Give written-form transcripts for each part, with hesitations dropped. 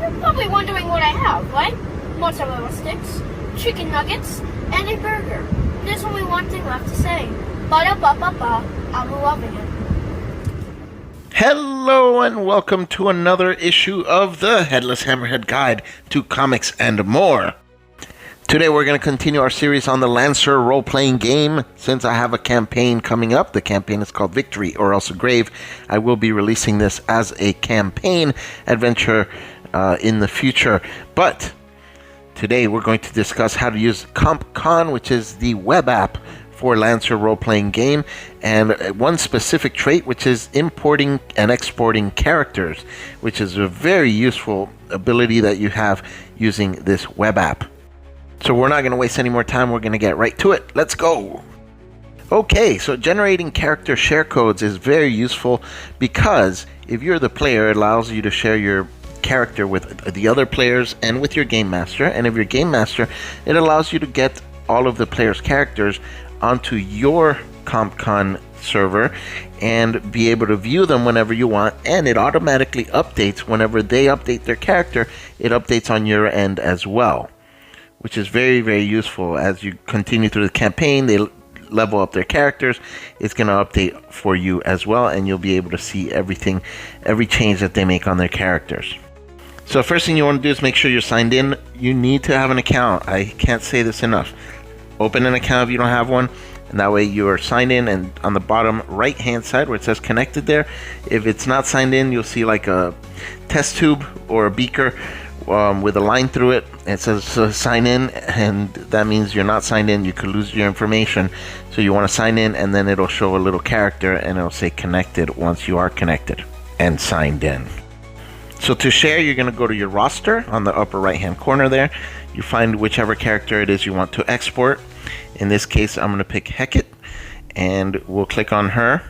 You're probably wondering what I have, right? Mozzarella sticks, chicken nuggets, and a burger. There's only one thing left to say. Ba-da-ba-ba-ba, I'm loving it. Hello and welcome to another issue of the Headless Hammerhead Guide to Comics and More. Today we're going to continue our series on the Lancer role-playing game. Since I have a campaign coming up, the campaign is called Victory or Else a Grave. I will be releasing this as a campaign adventure in the future. But today we're going to discuss how to use CompCon, which is the web app for Lancer role-playing game, and one specific trait, which is importing and exporting characters, which is a very useful ability that you have using this web app. So we're not going to waste any more time. We're going to get right to it. Let's go. Okay, so generating character share codes is very useful because if you're the player, it allows you to share your character with the other players and with your game master. And if you're game master, it allows you to get all of the players' characters onto your CompCon server and be able to view them whenever you want, and it automatically updates whenever they update their character. It updates on your end as well, which is very, very useful. As you continue through the campaign, they level up their characters. It's going to update for you as well, and you'll be able to see everything, every change that they make on their characters. So first thing you want to do is make sure you're signed in. You need to have an account. I can't say this enough. Open an account if you don't have one, and that way you are signed in, and on the bottom right hand side where it says connected there, if it's not signed in, you'll see like a test tube or a beaker with a line through it. It says sign in, and that means you're not signed in. You could lose your information. So you want to sign in, and then it'll show a little character and it'll say connected once you are connected and signed in. So to share, you're going to go to your roster on the upper right hand corner there. You find whichever character it is you want to export. In this case, I'm going to pick Hecate, and we'll click on her,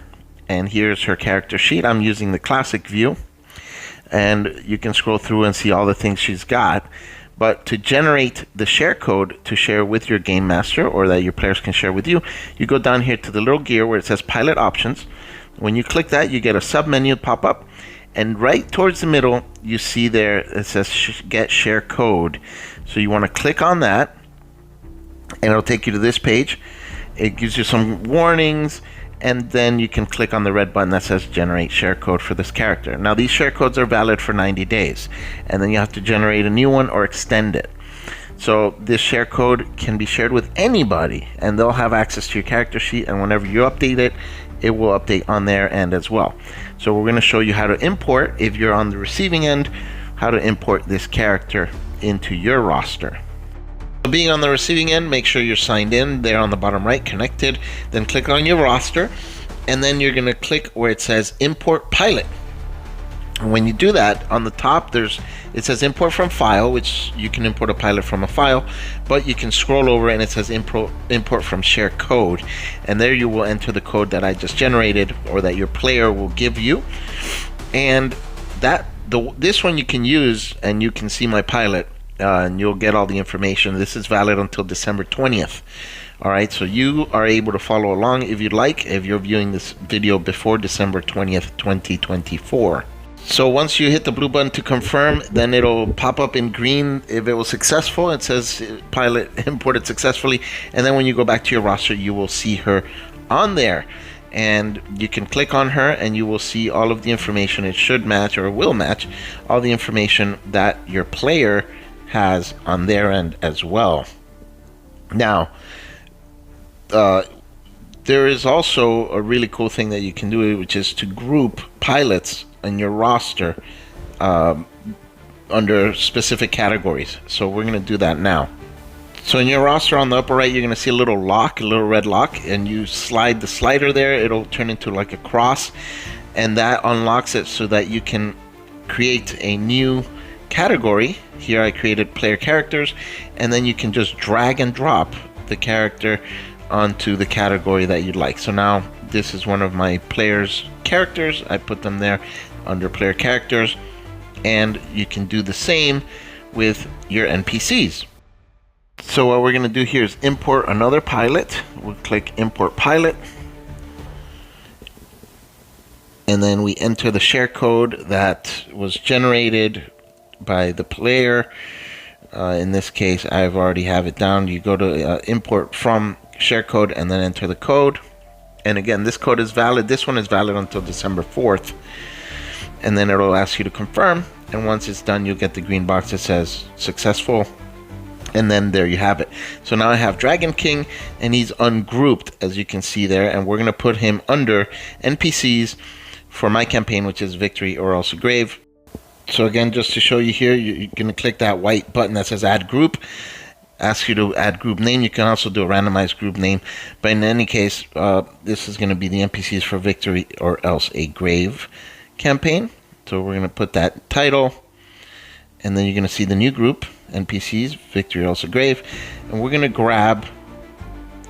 and here's her character sheet. I'm using the classic view, and you can scroll through and see all the things she's got. But to generate the share code to share with your game master, or that your players can share with you, you go down here to the little gear where it says pilot options. When you click that, you get a sub menu pop up, and right towards the middle you see there it says get share code. So you want to click on that, and it'll take you to this page. It gives you some warnings, and then you can click on the red button that says generate share code for this character. Now these share codes are valid for 90 days, and then you have to generate a new one or extend it. So this share code can be shared with anybody, and they'll have access to your character sheet, and whenever you update it, it will update on their end as well. So we're going to show you how to import, if you're on the receiving end, how to import this character into your roster. Being on the receiving end, make sure you're signed in there on the bottom right, connected. Then click on your roster, and then you're going to click where it says import pilot. And when you do that, on the top it says import from file, which you can import a pilot from a file, but you can scroll over and it says import from share code, and there you will enter the code that I just generated, or that your player will give you. And this one you can use, and you can see my pilot, and you'll get all the information. This is valid until December 20th. Alright, so you are able to follow along if you'd like, if you're viewing this video before December 20th, 2024. So once you hit the blue button to confirm, then it'll pop up in green if it was successful. It says pilot imported successfully, and then when you go back to your roster, you will see her on there. And you can click on her and you will see all of the information. It should match, or will match, all the information that your player has on their end as well. Now, there is also a really cool thing that you can do, which is to group pilots in your roster under specific categories. So we're going to do that now. So in your roster on the upper right, you're going to see a little lock, a little red lock, and you slide the slider there. It'll turn into like a cross, and that unlocks it so that you can create a new category. Here I created player characters, and then you can just drag and drop the character onto the category that you'd like. So now this is one of my players' characters. I put them there under player characters, and you can do the same with your NPCs. So what we're going to do here is import another pilot. We'll click import pilot, and then we enter the share code that was generated by the player. In this case, I've already have it down. You go to import from share code and then enter the code. And again, this code is valid. This one is valid until December 4th. And then it'll ask you to confirm. And once it's done, you'll get the green box that says successful. And then there you have it. So now I have Dragon King, and he's ungrouped, as you can see there. And we're going to put him under NPCs for my campaign, which is Victory or else a Grave. So again, just to show you here, you're going to click that white button that says Add Group. Ask you to add group name. You can also do a randomized group name. But in any case, this is going to be the NPCs for Victory or else a Grave campaign. So we're going to put that title. And then you're going to see the new group, NPCs, Victory or else a Grave. And we're going to grab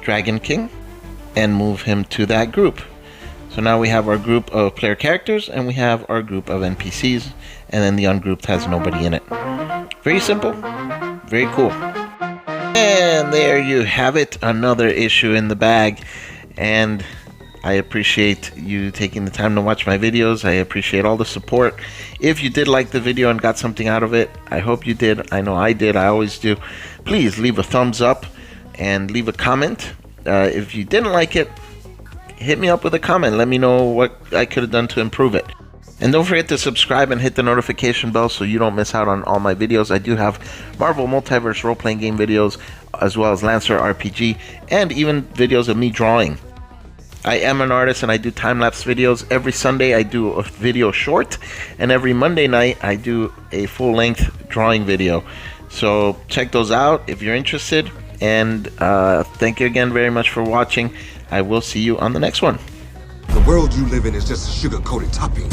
Dragon King and move him to that group. So now we have our group of player characters and we have our group of NPCs. And then the ungrouped has nobody in it. Very simple. Very cool. And there you have it. Another issue in the bag. And I appreciate you taking the time to watch my videos. I appreciate all the support. If you did like the video and got something out of it, I hope you did. I know I did. I always do. Please leave a thumbs up and leave a comment. If you didn't like it, hit me up with a comment. Let me know what I could have done to improve it. And don't forget to subscribe and hit the notification bell so you don't miss out on all my videos. I do have Marvel Multiverse role-playing game videos, as well as Lancer RPG, and even videos of me drawing. I am an artist and I do time-lapse videos. Every Sunday I do a video short, and every Monday night I do a full-length drawing video. So check those out if you're interested. And thank you again very much for watching. I will see you on the next one. The world you live in is just a sugar-coated topping.